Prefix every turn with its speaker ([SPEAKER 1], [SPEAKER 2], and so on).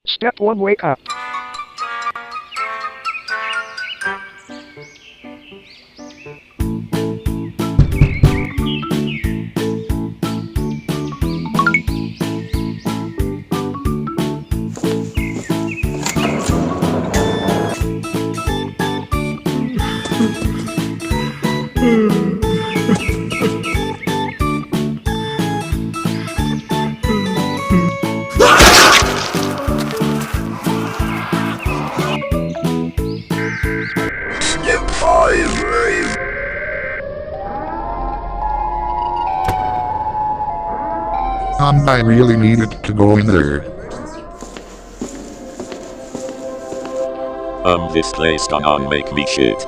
[SPEAKER 1] Step 1, wake up.
[SPEAKER 2] I really needed to go in there.
[SPEAKER 3] This place gonna make me shit.